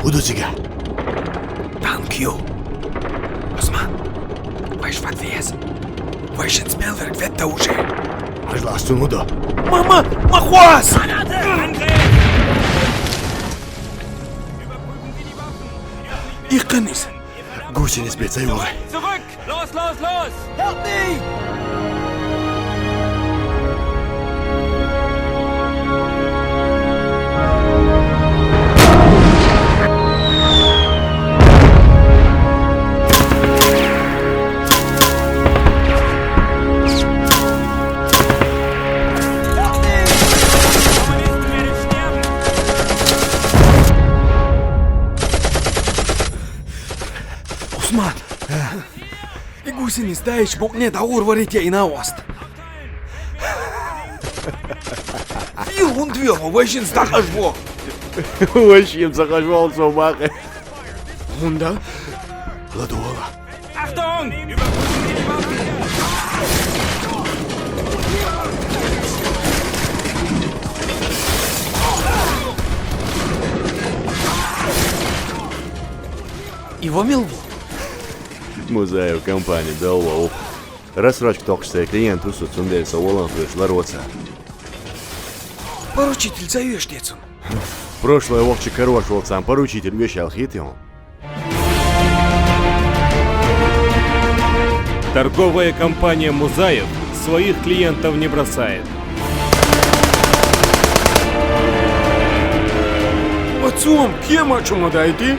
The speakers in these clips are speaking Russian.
удачига. Thank you. Осман, выш в отвес. Вышен смелверк ветта уже. Ажластун уда. Мама, махуас! Иканис. Гусениц бецаюга. Zurück! Los, los, los! Help me! Осман! И гусениц даешь бог не да урварите и на ост. И он двигал, вообще стахаш бог. Вообще захожу собака. Мунда? Ладуала. Achtung! Его милву. Muzeju компания Беллоу. Рассрочка только что клиент усуд сундельса Уолан Лароца. Поручитель зовешь децун. Прошлое вовче хорош волцам, поручитель вещал хитил. Торговая компания «Музаев» своих клиентов не бросает. Отцом, кем о чем дойти?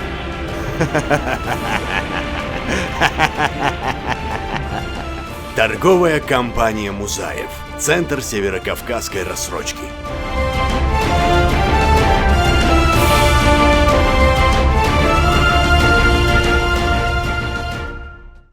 Торговая компания «Музаев». Центр северокавказской рассрочки.